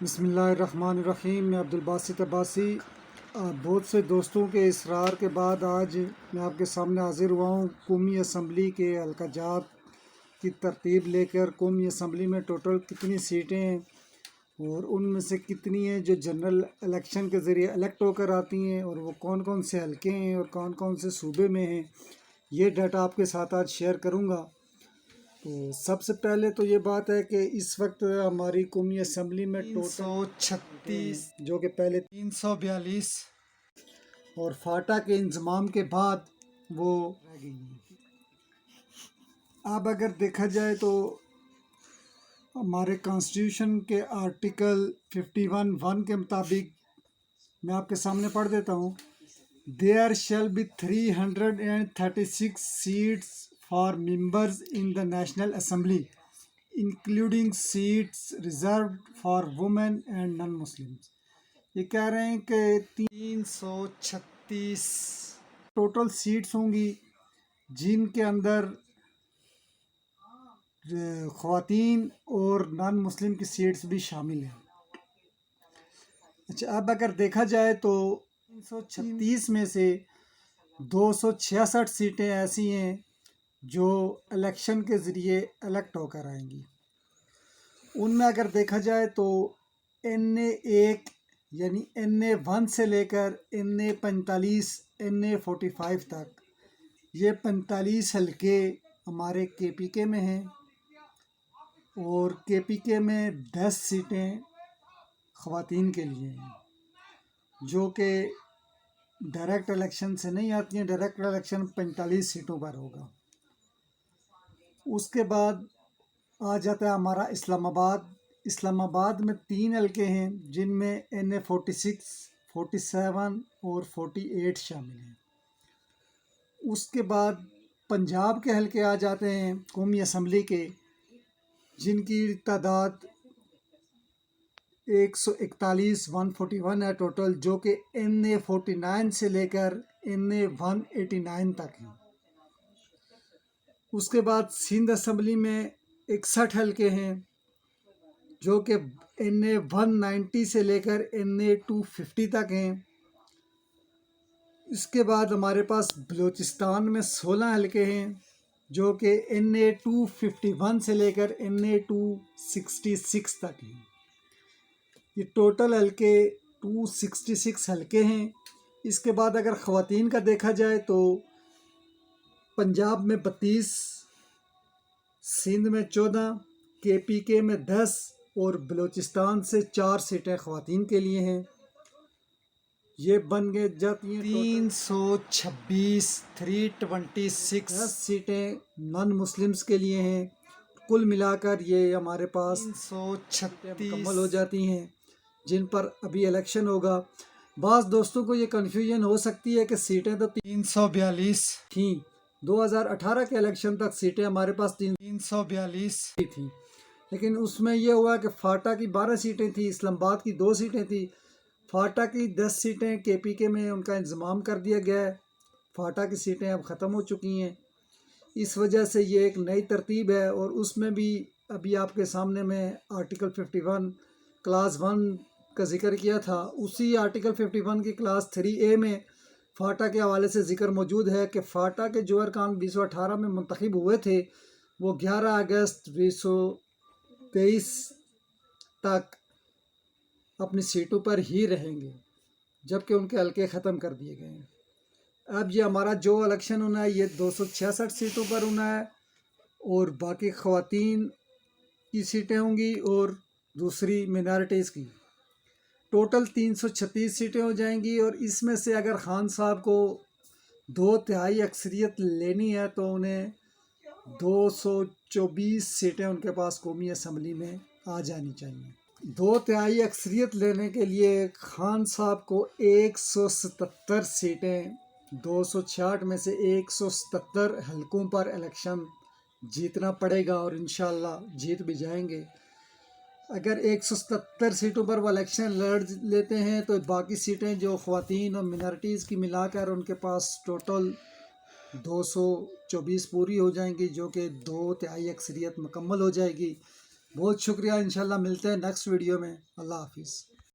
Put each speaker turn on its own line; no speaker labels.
बिस्मिल्लाहिर्रहमानिर्रहीम। मैं अब्दुल बासित अब्बासी। बहुत से दोस्तों के इसरार के बाद आज मैं आपके सामने हाज़िर हुआ हूँ कौमी असम्बली के हल्काजात की तरतीब लेकर। कौमी असम्बली में टोटल कितनी सीटें हैं और उनमें से कितनी हैं जो जनरल इलेक्शन के ज़रिए इलेक्ट होकर आती हैं और वो कौन कौन से हलके हैं और कौन कौन से सूबे में हैं, ये डाटा आपके साथ आज शेयर करूँगा। तो सबसे पहले तो ये बात है कि इस वक्त हमारी कौमी असम्बली में 336 जो कि पहले 342 और फाटा के इंजमाम के बाद वो रह गई हैं। अब अगर देखा जाए तो हमारे कॉन्स्टिट्यूशन के आर्टिकल 51(1) के मुताबिक मैं आपके सामने पढ़ देता हूँ। There shall be 336 seats for members in the National Assembly, including seats reserved for women and non-Muslims। ये कह रहे हैं कि 336 टोटल सीट्स होंगी जिनके अंदर ख़वातीन और नॉन मुस्लिम की सीट्स भी शामिल हैं। अच्छा, अब अगर देखा जाए तो 336 में से 266 सीटें ऐसी हैं जो इलेक्शन के ज़रिए इलेक्ट होकर आएंगी। उनमें अगर देखा जाए तो NA1 यानी NA1 से लेकर NA45 NA45 तक, ये 45 हलके हमारे KPK में हैं और KPK में 10 सीटें ख़वातीन के लिए हैं जो कि डायरेक्ट इलेक्शन से नहीं आती हैं। डायरेक्ट इलेक्शन 45 सीटों पर होगा। उसके बाद आ जाता है हमारा इस्लामाबाद में 3 हलके हैं जिनमें NA46, 47 और 48 शामिल हैं। उसके बाद पंजाब के हलके आ जाते हैं कौमी असम्बली के, जिनकी तादाद 141 141 है टोटल, जो कि NA49 से लेकर NA189 तक हैं। उसके बाद सिंध असम्बली में 61 हलके हैं जो कि NA190 से लेकर NA250 तक हैं। इसके बाद हमारे पास बलूचिस्तान में 16 हलके हैं जो कि NA251 से लेकर NA266 तक हैं। ये टोटल हलके 266 हलके हैं। इसके बाद अगर ख़वातीन का देखा जाए तो पंजाब में 32, सिंध में 14, KPK में 10 और बलूचिस्तान से 4 सीटें ख़वातीन के लिए हैं। ये बन गए जाती हैं 326 10 सीटें नॉन मुस्लिम्स के लिए हैं। कुल मिलाकर ये हमारे पास 336 मुकम्मल हो जाती हैं जिन पर अभी इलेक्शन होगा। बाज़ दोस्तों को ये कन्फ्यूजन हो सकती है कि सीटें तो 342 थी। 2018 के इलेक्शन तक सीटें हमारे पास 342 थी, लेकिन उसमें यह हुआ कि फाटा की 12 सीटें थी, इस्लामाबाद की 2 सीटें थी। फाटा की 10 सीटें KPK में उनका इंतज़ाम कर दिया गया है। फाटा की सीटें अब ख़त्म हो चुकी हैं। इस वजह से ये एक नई तरतीब है और उसमें भी अभी आपके सामने में आर्टिकल 51 क्लास 1 का जिक्र किया था। उसी आर्टिकल 51 की क्लास 3A में फाटा के हवाले से ज़िक्र मौजूद है कि फ़ाटा के जो अरकान 2018 में मुंतखब हुए थे वो 11 अगस्त 2023 तक अपनी सीटों पर ही रहेंगे, जबकि उनके हलके ख़त्म कर दिए गए हैं। अब ये हमारा जो इलेक्शन होना है ये 266 सीटों पर होना है और बाकी ख़वातीन की सीटें होंगी और दूसरी मिनॉरिटीज़ की। टोटल 336 सीटें हो जाएंगी और इसमें से अगर खान साहब को 2/3 अक्सरियत लेनी है तो उन्हें 224 सीटें उनके पास कौमी असम्बली में आ जानी चाहिए। 2/3 अक्सरियत लेने के लिए खान साहब को 177 सीटें 266 में से 177 हलकों पर इलेक्शन जीतना पड़ेगा और इंशाअल्लाह जीत भी जाएंगे। अगर 177 सीटों पर वो इलेक्शन लड़ लेते हैं तो बाकी सीटें जो ख़वातीन और मिनॉरिटीज़ की मिलाकर उनके पास टोटल 224 पूरी हो जाएंगी, जो कि 2/3 अक्सरियत मुकम्मल हो जाएगी। बहुत शुक्रिया। इंशाल्लाह मिलते हैं नेक्स्ट वीडियो में। अल्लाह हाफिज़।